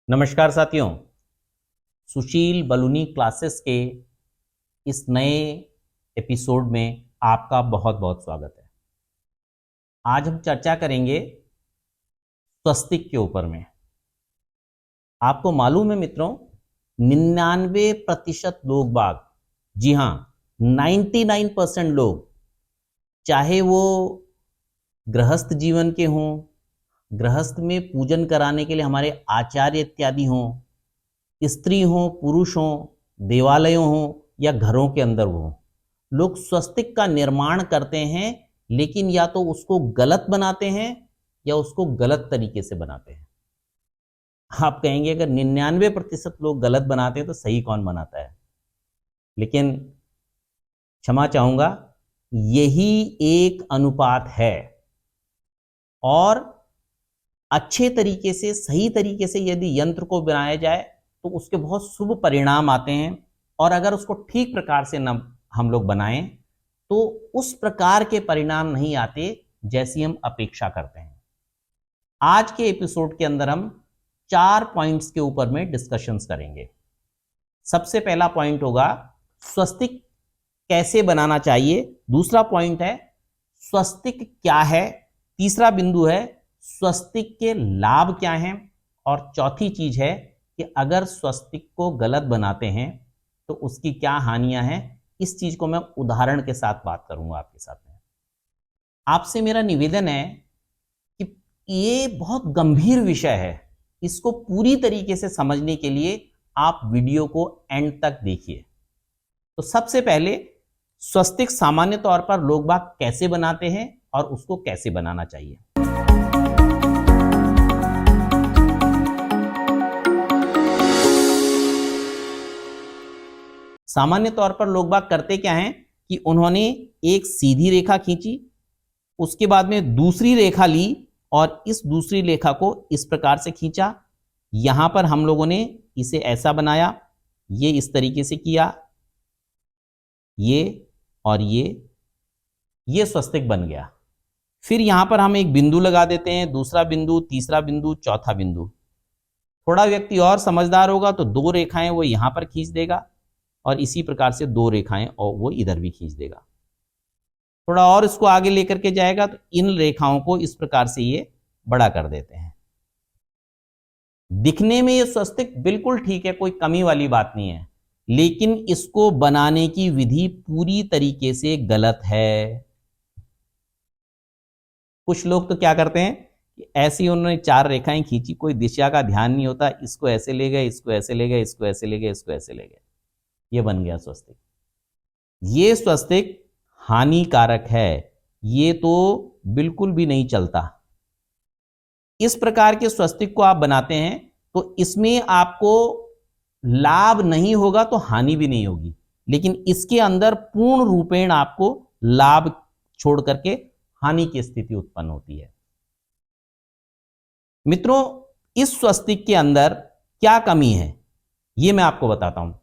नमस्कार साथियों, सुशील बलूनी क्लासेस के इस नए एपिसोड में आपका बहुत बहुत स्वागत है। आज हम चर्चा करेंगे स्वस्तिक के ऊपर में। आपको मालूम है मित्रों, 99% लोग बाग, जी हाँ 99% लोग, चाहे वो गृहस्थ जीवन के हों, गृहस्थ में पूजन कराने के लिए हमारे आचार्य इत्यादि हों, स्त्री हो पुरुष हो, देवालयों हो या घरों के अंदर हो, लोग स्वस्तिक का निर्माण करते हैं, लेकिन या तो उसको गलत बनाते हैं या उसको गलत तरीके से बनाते हैं। आप कहेंगे अगर 99% लोग गलत बनाते हैं तो सही कौन बनाता है? लेकिन क्षमा चाहूंगा, यही एक अनुपात है। और अच्छे तरीके से, सही तरीके से यदि यंत्र को बनाया जाए तो उसके बहुत शुभ परिणाम आते हैं। और अगर उसको ठीक प्रकार से न हम लोग बनाएं तो उस प्रकार के परिणाम नहीं आते जैसी हम अपेक्षा करते हैं। आज के एपिसोड के अंदर हम 4 पॉइंट्स के ऊपर में डिस्कशंस करेंगे। सबसे पहला पॉइंट होगा स्वस्तिक कैसे बनाना चाहिए। दूसरा पॉइंट है स्वस्तिक क्या है। तीसरा बिंदु है स्वस्तिक के लाभ क्या हैं। और चौथी चीज है कि अगर स्वस्तिक को गलत बनाते हैं तो उसकी क्या हानियां हैं। इस चीज को मैं उदाहरण के साथ बात करूंगा आपके साथ में। आपसे मेरा निवेदन है कि ये बहुत गंभीर विषय है, इसको पूरी तरीके से समझने के लिए आप वीडियो को एंड तक देखिए। तो सबसे पहले स्वस्तिक सामान्य तौर पर लोग बाग कैसे बनाते हैं और उसको कैसे बनाना चाहिए। सामान्य तौर पर लोग बाग करते क्या हैं कि उन्होंने एक सीधी रेखा खींची, उसके बाद में दूसरी रेखा ली और इस दूसरी रेखा को इस प्रकार से खींचा। यहां पर हम लोगों ने इसे ऐसा बनाया, ये इस तरीके से किया, ये और ये स्वस्तिक बन गया। फिर यहां पर हम एक बिंदु लगा देते हैं, दूसरा बिंदु, तीसरा बिंदु, चौथा बिंदु। थोड़ा व्यक्ति और समझदार होगा तो 2 रेखाएं वो यहां पर खींच देगा और इसी प्रकार से 2 रेखाएं और वो इधर भी खींच देगा। थोड़ा और इसको आगे लेकर के जाएगा तो इन रेखाओं को इस प्रकार से ये बड़ा कर देते हैं। दिखने में ये स्वस्तिक बिल्कुल ठीक है, कोई कमी वाली बात नहीं है, लेकिन इसको बनाने की विधि पूरी तरीके से गलत है। कुछ लोग तो क्या करते हैं कि ऐसी उन्होंने 4 रेखाएं खींची, कोई दिशा का ध्यान नहीं होता, इसको ऐसे ले गए, इसको ऐसे ले गए, इसको ऐसे ले गए, इसको ऐसे ले गए, ये बन गया स्वस्तिक। ये स्वस्तिक हानिकारक है, ये तो बिल्कुल भी नहीं चलता। इस प्रकार के स्वस्तिक को आप बनाते हैं तो इसमें आपको लाभ नहीं होगा तो हानि भी नहीं होगी, लेकिन इसके अंदर पूर्ण रूपेण आपको लाभ छोड़ करके हानि की स्थिति उत्पन्न होती है। मित्रों, इस स्वस्तिक के अंदर क्या कमी है ये मैं आपको बताता हूं।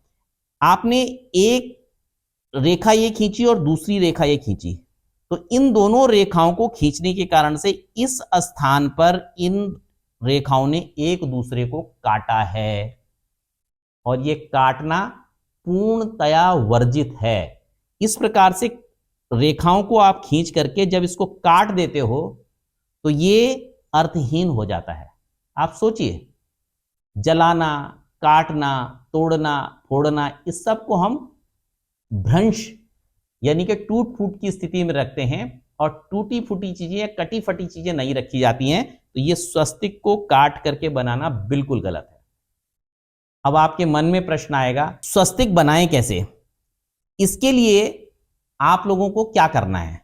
आपने एक रेखा ये खींची और दूसरी रेखा ये खींची, तो इन दोनों रेखाओं को खींचने के कारण से इस स्थान पर इन रेखाओं ने एक दूसरे को काटा है और ये काटना पूर्णतया वर्जित है। इस प्रकार से रेखाओं को आप खींच करके जब इसको काट देते हो तो ये अर्थहीन हो जाता है। आप सोचिए, जलाना, काटना, तोड़ना, फोड़ना, इस सब को हम भ्रंश यानी कि टूट फूट की स्थिति में रखते हैं और टूटी फूटी चीजें या कटी फटी चीजें नहीं रखी जाती हैं। तो ये स्वस्तिक को काट करके बनाना बिल्कुल गलत है। अब आपके मन में प्रश्न आएगा, स्वस्तिक बनाएं कैसे? इसके लिए आप लोगों को क्या करना है?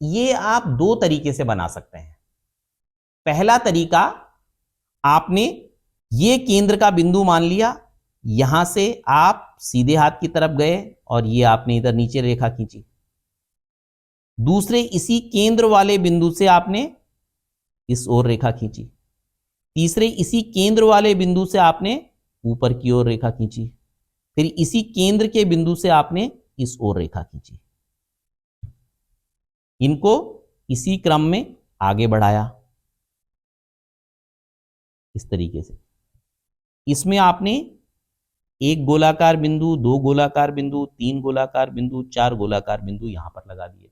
ये आप 2 तरीके से बना सकते हैं। पहला तरीका, आपने ये केंद्र का बिंदु मान लिया, यहां से आप सीधे हाथ की तरफ गए और ये आपने इधर नीचे रेखा खींची। दूसरे इसी केंद्र वाले बिंदु से आपने इस ओर रेखा खींची। तीसरे इसी केंद्र वाले बिंदु से आपने ऊपर की ओर रेखा खींची। फिर इसी केंद्र के बिंदु से आपने इस ओर रेखा खींची। इनको इसी क्रम में आगे बढ़ाया इस तरीके से। इसमें आपने एक गोलाकार बिंदु, दो गोलाकार बिंदु, तीन गोलाकार बिंदु, चार गोलाकार बिंदु यहां पर लगा दिए।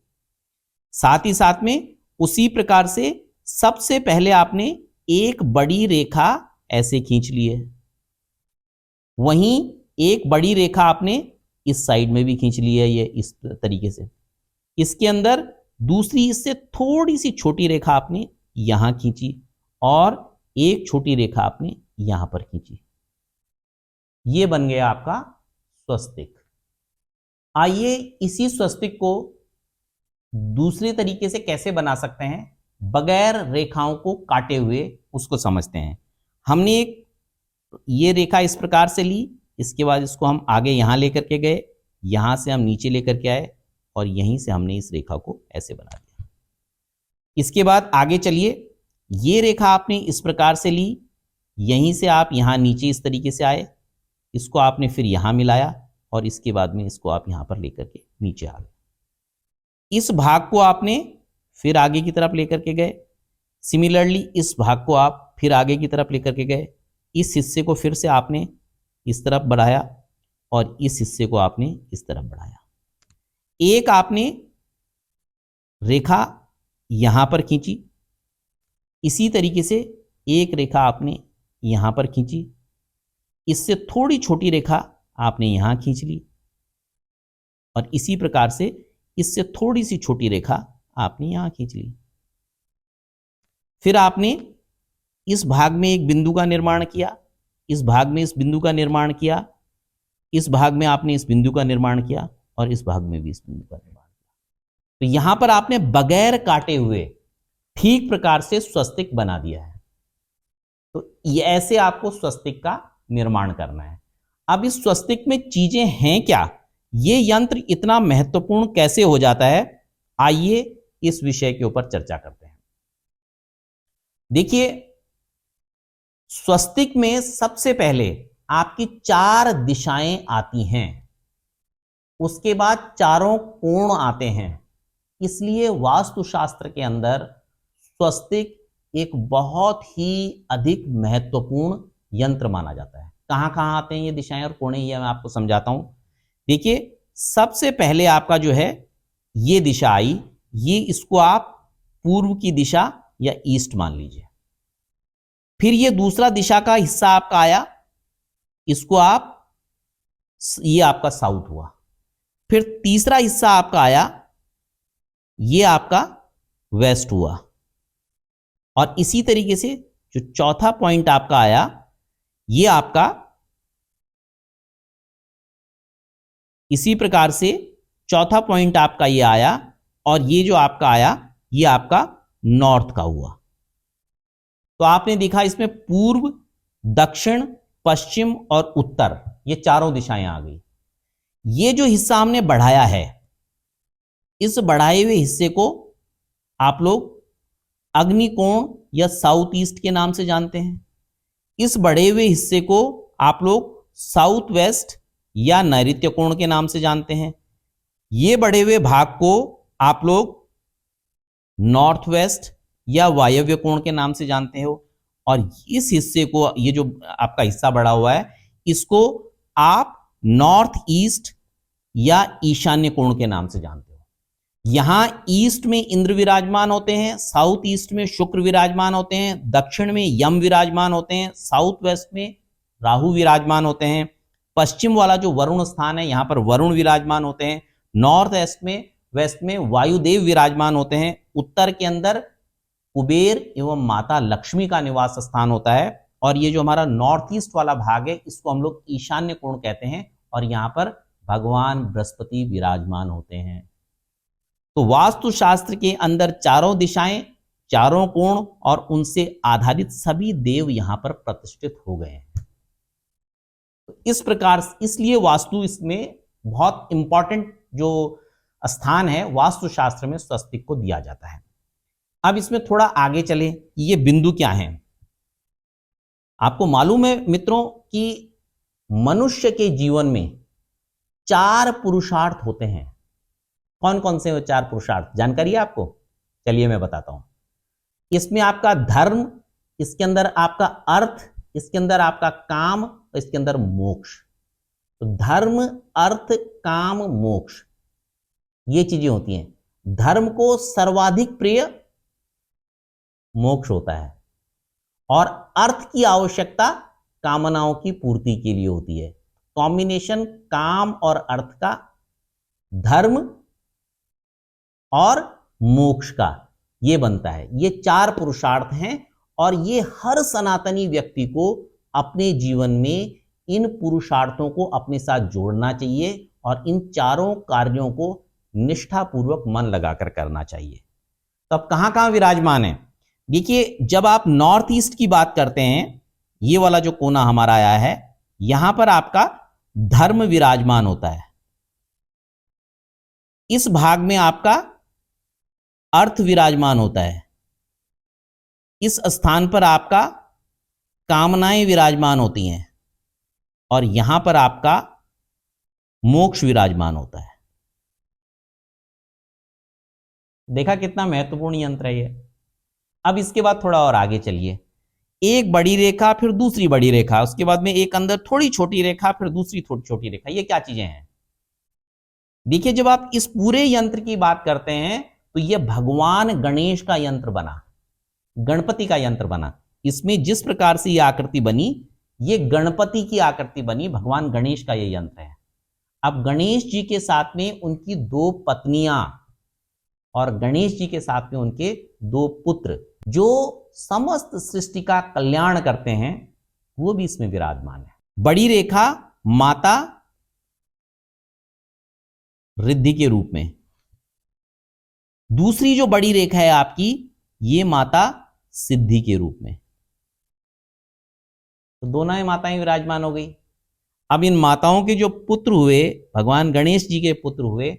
साथ ही साथ में उसी प्रकार से सबसे पहले आपने एक बड़ी रेखा ऐसे खींच ली है, वहीं एक बड़ी रेखा आपने इस साइड में भी खींच ली है, ये इस तरीके से। इसके अंदर दूसरी इससे थोड़ी सी छोटी रेखा आपने यहां खींची और एक छोटी रेखा आपने यहां पर खींची। ये बन गया आपका स्वस्तिक। आइए इसी स्वस्तिक को दूसरे तरीके से कैसे बना सकते हैं, बगैर रेखाओं को काटे हुए, उसको समझते हैं। हमने एक ये रेखा इस प्रकार से ली, इसके बाद इसको हम आगे यहां लेकर के गए, यहां से हम नीचे लेकर के आए और यहीं से हमने इस रेखा को ऐसे बना दिया। इसके बाद आगे चलिए, ये रेखा आपने इस प्रकार से ली, यहीं से आप यहां नीचे इस तरीके से आए, इसको आपने फिर यहां मिलाया और इसके बाद में इसको आप यहां पर लेकर के नीचे आ गए। इस भाग को आपने फिर आगे की तरफ लेकर के गए, सिमिलरली इस भाग को आप फिर आगे की तरफ लेकर के गए, इस हिस्से को फिर से आपने इस तरफ बढ़ाया और इस हिस्से को आपने इस तरफ बढ़ाया। एक आपने रेखा यहां पर खींची, इसी तरीके से एक रेखा आपने यहां पर खींची, इससे थोड़ी छोटी रेखा आपने यहां खींच ली और इसी प्रकार से इससे थोड़ी सी छोटी रेखा आपने यहां खींच ली। फिर आपने इस भाग में एक बिंदु का निर्माण किया, इस भाग में इस बिंदु का निर्माण किया, इस भाग में आपने इस बिंदु का निर्माण किया और इस भाग में भी इस बिंदु का निर्माण किया। तो यहां पर आपने बगैर काटे हुए ठीक प्रकार से स्वस्तिक बना दिया है। तो ये ऐसे आपको स्वस्तिक का निर्माण करना है। अब इस स्वस्तिक में चीजें हैं क्या, ये यंत्र इतना महत्वपूर्ण कैसे हो जाता है, आइए इस विषय के ऊपर चर्चा करते हैं। देखिए, स्वस्तिक में सबसे पहले आपकी चार दिशाएं आती हैं, उसके बाद चारों कोण आते हैं। इसलिए वास्तुशास्त्र के अंदर स्वस्तिक एक बहुत ही अधिक महत्वपूर्ण यंत्र माना जाता है। कहां कहां आते हैं ये दिशाएं और कोण, ये मैं आपको समझाता हूं। देखिए, सबसे पहले आपका जो है ये दिशा आई, ये इसको आप पूर्व की दिशा या ईस्ट मान लीजिए। फिर ये दूसरा दिशा का हिस्सा आपका आया, इसको आप, ये आपका साउथ हुआ। फिर तीसरा हिस्सा आपका आया, ये आपका वेस्ट हुआ। और इसी तरीके से जो चौथा पॉइंट आपका आया, ये आपका इसी प्रकार से चौथा पॉइंट आपका ये आया और ये जो आपका आया ये आपका नॉर्थ का हुआ। तो आपने देखा इसमें पूर्व, दक्षिण, पश्चिम और उत्तर, ये चारों दिशाएं आ गई। ये जो हिस्सा हमने बढ़ाया है, इस बढ़ाए हुए हिस्से को आप लोग अग्निकोण या साउथ ईस्ट के नाम से जानते हैं। इस बढ़े हुए हिस्से को आप लोग साउथ वेस्ट या नैऋत्य कोण के नाम से जानते हैं। ये बढ़े हुए भाग को आप लोग नॉर्थ वेस्ट या वायव्य कोण के नाम से जानते हो। और इस हिस्से को, ये जो आपका हिस्सा बढ़ा हुआ है, इसको आप नॉर्थ ईस्ट या ईशान्य कोण के नाम से जानते हो। यहां ईस्ट में इंद्र विराजमान होते हैं, साउथ ईस्ट में शुक्र विराजमान होते हैं, दक्षिण में यम विराजमान होते हैं, साउथ वेस्ट में राहु विराजमान होते हैं, पश्चिम वाला जो वरुण स्थान है यहां पर वरुण विराजमान होते हैं, नॉर्थ वेस्ट में वायुदेव विराजमान होते हैं, उत्तर के अंदर कुबेर एवं माता लक्ष्मी का निवास स्थान होता है। और ये जो हमारा नॉर्थ ईस्ट वाला भाग है, इसको हम लोग ईशान्य कोण कहते हैं और यहां पर भगवान बृहस्पति विराजमान होते हैं। तो वास्तुशास्त्र के अंदर चारों दिशाएं, चारों कोण और उनसे आधारित सभी देव यहां पर प्रतिष्ठित हो गए हैं। तो इस प्रकार, इसलिए वास्तु इसमें बहुत इंपॉर्टेंट जो स्थान है वास्तुशास्त्र में स्वस्तिक को दिया जाता है। अब इसमें थोड़ा आगे चले, ये बिंदु क्या हैं। आपको मालूम है मित्रों कि मनुष्य के जीवन में 4 पुरुषार्थ होते हैं। कौन कौन से वो 4 पुरुषार्थ, जानकारी है आपको? चलिए मैं बताता हूं। इसमें आपका धर्म, इसके अंदर आपका अर्थ, इसके अंदर आपका काम, इसके अंदर मोक्ष। तो धर्म, अर्थ, काम, मोक्ष, ये चीजें होती हैं। धर्म को सर्वाधिक प्रिय मोक्ष होता है और अर्थ की आवश्यकता कामनाओं की पूर्ति के लिए होती है। कॉम्बिनेशन काम और अर्थ का, धर्म और मोक्ष का, ये बनता है। ये 4 पुरुषार्थ हैं और ये हर सनातनी व्यक्ति को अपने जीवन में इन पुरुषार्थों को अपने साथ जोड़ना चाहिए और इन चारों कार्यों को निष्ठापूर्वक मन लगाकर करना चाहिए। तो अब कहां कहां विराजमान है? देखिए, जब आप नॉर्थ ईस्ट की बात करते हैं, ये वाला जो कोना हमारा आया है, यहां पर आपका धर्म विराजमान होता है। इस भाग में आपका अर्थ विराजमान होता है। इस स्थान पर आपका कामनाएं विराजमान होती हैं और यहां पर आपका मोक्ष विराजमान होता है। देखा कितना महत्वपूर्ण यंत्र है ये। अब इसके बाद थोड़ा और आगे चलिए। एक बड़ी रेखा, फिर दूसरी बड़ी रेखा, उसके बाद में एक अंदर थोड़ी छोटी रेखा, फिर दूसरी थोड़ी छोटी रेखा। ये क्या चीजें हैं? देखिए, जब आप इस पूरे यंत्र की बात करते हैं तो यह भगवान गणेश का यंत्र बना, गणपति का यंत्र बना। इसमें जिस प्रकार से यह आकृति बनी, यह गणपति की आकृति बनी, भगवान गणेश का यह यंत्र है। अब गणेश जी के साथ में उनकी 2 पत्नियां और गणेश जी के साथ में उनके 2 पुत्र, जो समस्त सृष्टि का कल्याण करते हैं, वो भी इसमें विराजमान है। बड़ी रेखा माता रिद्धि के रूप में, दूसरी जो बड़ी रेखा है आपकी, ये माता सिद्धि के रूप में। तो दोनों ही माताएं विराजमान हो गई। अब इन माताओं के जो पुत्र हुए, भगवान गणेश जी के पुत्र हुए,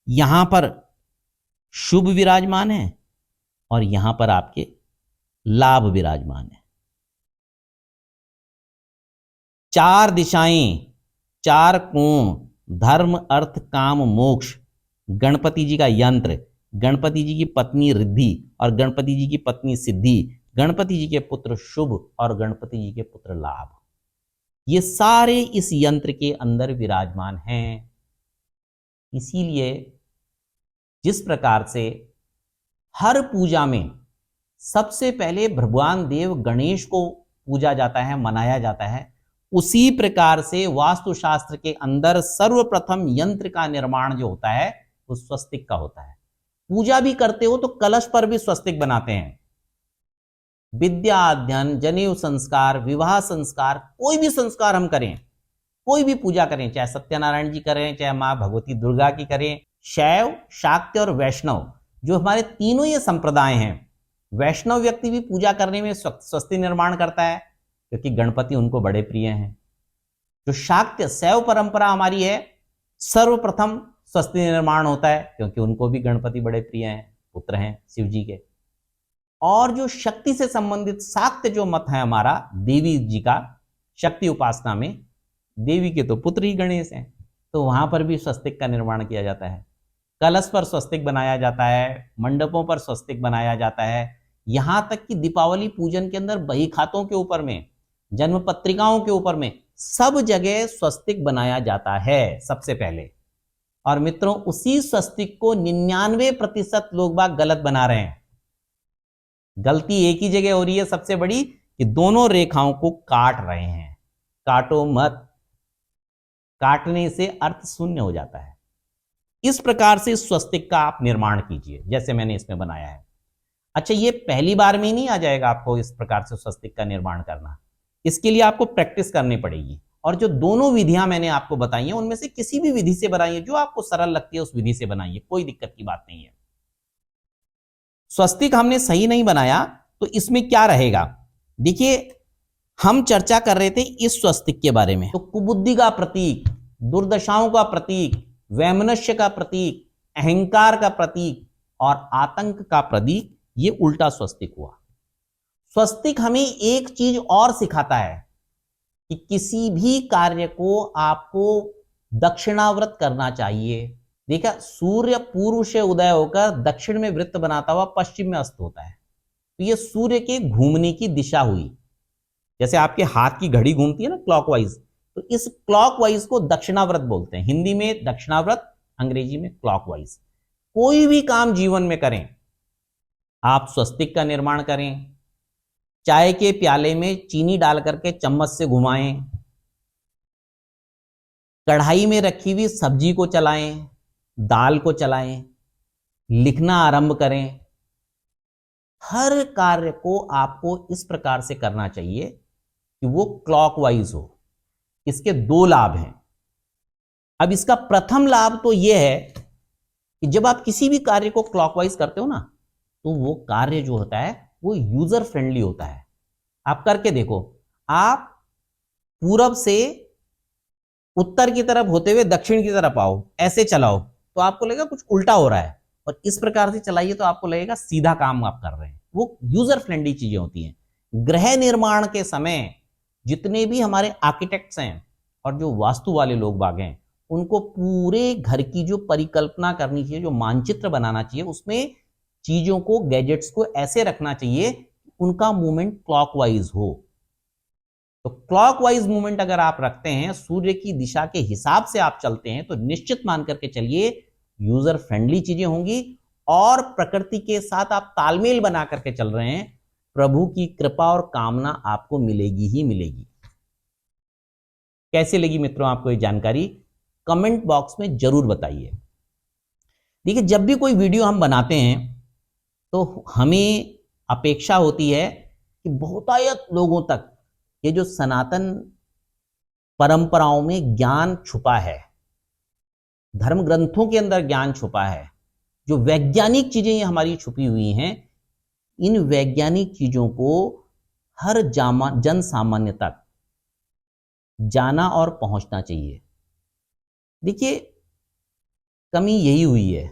यहां पर शुभ विराजमान है और यहां पर आपके लाभ विराजमान है। 4 दिशाएं, 4 कोण, धर्म, अर्थ, काम, मोक्ष, गणपति जी का यंत्र, गणपति जी की पत्नी रिद्धि और गणपति जी की पत्नी सिद्धि, गणपति जी के पुत्र शुभ और गणपति जी के पुत्र लाभ, ये सारे इस यंत्र के अंदर विराजमान हैं। इसीलिए जिस प्रकार से हर पूजा में सबसे पहले भगवान देव गणेश को पूजा जाता है, मनाया जाता है, उसी प्रकार से वास्तुशास्त्र के अंदर सर्वप्रथम यंत्र का निर्माण जो होता है वो स्वस्तिक का होता है। पूजा भी करते हो तो कलश पर भी स्वस्तिक बनाते हैं। विद्या अध्ययन, जनेऊ संस्कार, विवाह संस्कार, कोई भी संस्कार हम करें, कोई भी पूजा करें, चाहे सत्यनारायण जी करें, चाहे मां भगवती दुर्गा की करें, शैव, शाक्य और वैष्णव, जो हमारे तीनों ये संप्रदाय हैं, वैष्णव व्यक्ति भी पूजा करने में स्वस्ति निर्माण करता है क्योंकि गणपति उनको बड़े प्रिय हैं। जो शाक्य शैव परंपरा हमारी है, सर्वप्रथम स्वस्ति निर्माण होता है क्योंकि उनको भी गणपति बड़े प्रिय हैं, पुत्र हैं शिव जी के। और जो शक्ति से संबंधित शाक्य जो मत है हमारा, देवी जी का, शक्ति उपासना में देवी के तो पुत्र ही गणेश हैं, तो वहां पर भी स्वस्तिक का निर्माण किया जाता है। कलश पर स्वस्तिक बनाया जाता है, मंडपों पर स्वस्तिक बनाया जाता है, यहां तक कि दीपावली पूजन के अंदर बही खातों के ऊपर में, जन्म पत्रिकाओं के ऊपर में, सब जगह स्वस्तिक बनाया जाता है सबसे पहले। और मित्रों, उसी स्वस्तिक को 99% लोग बाग गलत बना रहे हैं। गलती एक ही जगह हो रही है सबसे बड़ी, कि दोनों रेखाओं को काट रहे हैं। काटो मत, काटने से अर्थ शून्य हो जाता है। इस प्रकार से स्वस्तिक का आप निर्माण कीजिए जैसे मैंने इसमें बनाया है। अच्छा, ये पहली बार में नहीं आ जाएगा आपको इस प्रकार से स्वस्तिक का निर्माण करना, इसके लिए आपको प्रैक्टिस करनी पड़ेगी। और जो दोनों विधियां मैंने आपको बताई हैं, उनमें से किसी भी विधि से बनाइए, जो आपको सरल लगती है उस विधि से बनाइए, कोई दिक्कत की बात नहीं है। स्वस्तिक हमने सही नहीं बनाया तो इसमें क्या रहेगा? देखिए, हम चर्चा कर रहे थे इस स्वस्तिक के बारे में, तो कुबुद्धि का प्रतीक, दुर्दशाओं का प्रतीक, वैमनस्य का प्रतीक, अहंकार का प्रतीक और आतंक का प्रतीक, ये उल्टा स्वस्तिक हुआ। स्वस्तिक हमें एक चीज और सिखाता है कि किसी भी कार्य को आपको दक्षिणाव्रत करना चाहिए। देखा, सूर्य पूर्व से उदय होकर दक्षिण में वृत्त बनाता हुआ पश्चिम में अस्त होता है, तो यह सूर्य के घूमने की दिशा हुई। जैसे आपके हाथ की घड़ी घूमती है ना क्लॉकवाइज, तो इस क्लॉकवाइज को दक्षिणाव्रत बोलते हैं। हिंदी में दक्षिणाव्रत, अंग्रेजी में क्लॉकवाइज। कोई भी काम जीवन में करें, आप स्वस्तिक का निर्माण करें, चाय के प्याले में चीनी डाल करके चम्मच से घुमाएं, कढ़ाई में रखी हुई सब्जी को चलाएं, दाल को चलाएं, लिखना आरंभ करें, हर कार्य को आपको इस प्रकार से करना चाहिए कि वो क्लॉकवाइज हो। इसके दो लाभ हैं। अब इसका प्रथम लाभ तो यह है कि जब आप किसी भी कार्य को क्लॉकवाइज करते हो ना, तो वो कार्य जो होता है वो यूजर फ्रेंडली होता है। आप करके देखो, आप पूरब से उत्तर की तरफ होते हुए दक्षिण की तरफ आओ, ऐसे चलाओ तो आपको लगेगा कुछ उल्टा हो रहा है, और इस प्रकार से चलाइए तो आपको लगेगा सीधा काम आप कर रहे हैं। वो यूजर फ्रेंडली चीजें होती हैं। गृह निर्माण के समय जितने भी हमारे आर्किटेक्ट्स हैं और जो वास्तु वाले लोग बाग हैं, उनको पूरे घर की जो परिकल्पना करनी चाहिए, जो मानचित्र बनाना चाहिए, उसमें चीजों को, गैजेट्स को ऐसे रखना चाहिए उनका मूवमेंट क्लॉकवाइज हो। तो क्लॉकवाइज मूवमेंट अगर आप रखते हैं, सूर्य की दिशा के हिसाब से आप चलते हैं, तो निश्चित मान करके चलिए यूजर फ्रेंडली चीजें होंगी और प्रकृति के साथ आप तालमेल बना करके चल रहे हैं, प्रभु की कृपा और कामना आपको मिलेगी ही मिलेगी। कैसे लगी मित्रों आपको ये जानकारी? कमेंट बॉक्स में जरूर बताइए। देखिए, जब भी कोई वीडियो हम बनाते हैं तो हमें अपेक्षा होती है कि बहुतायत लोगों तक ये जो सनातन परंपराओं में ज्ञान छुपा है, धर्म ग्रंथों के अंदर ज्ञान छुपा है, जो वैज्ञानिक चीजें ये हमारी छुपी हुई हैं, इन वैज्ञानिक चीजों को हर जन सामान्य तक जाना और पहुंचना चाहिए। देखिए, कमी यही हुई है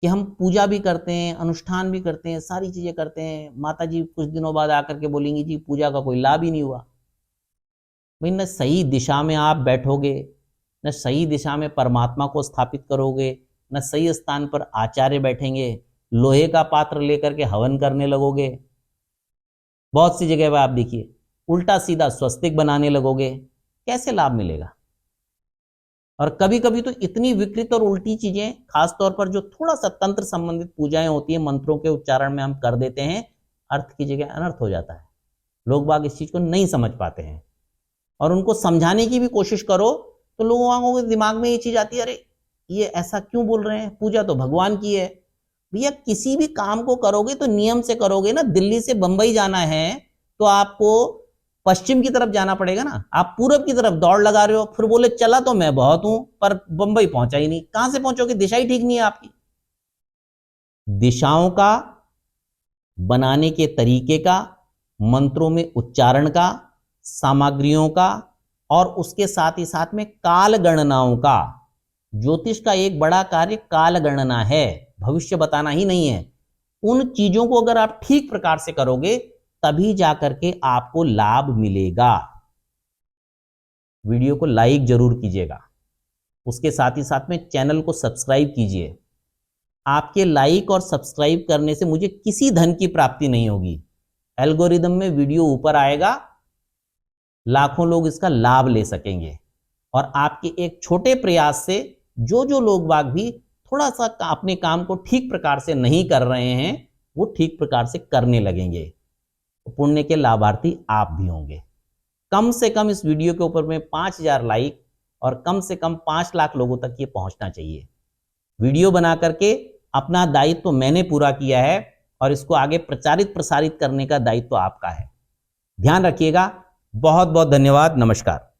कि हम पूजा भी करते हैं, अनुष्ठान भी करते हैं, सारी चीजें करते हैं, माता जी कुछ दिनों बाद आकर के बोलेंगी जी पूजा का कोई लाभ ही नहीं हुआ। भाई, न सही दिशा में आप बैठोगे, न सही दिशा में परमात्मा को स्थापित करोगे, न सही स्थान पर आचार्य बैठेंगे, लोहे का पात्र लेकर के हवन करने लगोगे। बहुत सी जगह पर आप देखिए उल्टा सीधा स्वस्तिक बनाने लगोगे, कैसे लाभ मिलेगा? और कभी कभी तो इतनी विकृत और उल्टी चीजें, खासतौर पर जो थोड़ा सा तंत्र संबंधित पूजाएं होती है, मंत्रों के उच्चारण में हम कर देते हैं, अर्थ की जगह अनर्थ हो जाता है। लोग बाग इस चीज को नहीं समझ पाते हैं, और उनको समझाने की भी कोशिश करो तो लोगों के दिमाग में ये चीज आती है, अरे ये ऐसा क्यों बोल रहे हैं, पूजा तो भगवान की है। भैया, किसी भी काम को करोगे तो नियम से करोगे ना। दिल्ली से बंबई जाना है तो आपको पश्चिम की तरफ जाना पड़ेगा ना। आप पूरब की तरफ दौड़ लगा रहे हो, फिर बोले चला तो मैं बहुत हूं पर बंबई पहुंचा ही नहीं। कहां से पहुंचोगे? दिशा ही ठीक नहीं है आपकी। दिशाओं का, बनाने के तरीके का, मंत्रों में उच्चारण का, सामग्रियों का, और उसके साथ ही साथ में काल गणनाओं का। ज्योतिष का एक बड़ा कार्य काल गणना है, भविष्य बताना ही नहीं है। उन चीजों को अगर आप ठीक प्रकार से करोगे तभी जाकर के आपको लाभ मिलेगा। वीडियो को लाइक जरूर कीजिएगा, उसके साथ ही साथ में चैनल को सब्सक्राइब कीजिए। आपके लाइक और सब्सक्राइब करने से मुझे किसी धन की प्राप्ति नहीं होगी। एल्गोरिदम में वीडियो ऊपर आएगा, लाखों लोग इसका लाभ ले सकेंगे, और आपके एक छोटे प्रयास से जो लोग बाग भी थोड़ा सा अपने काम को ठीक प्रकार से नहीं कर रहे हैं, वो ठीक प्रकार से करने लगेंगे। तो पुण्य के लाभार्थी आप भी होंगे। कम से कम इस वीडियो के ऊपर में 5000 लाइक और कम से कम 5 लाख लोगों तक ये पहुंचना चाहिए। वीडियो बना करके अपना दायित्व तो मैंने पूरा किया है, और इसको आगे प्रचारित प्रसारित करने का दायित्व तो आपका है। ध्यान रखिएगा। बहुत बहुत धन्यवाद। नमस्कार।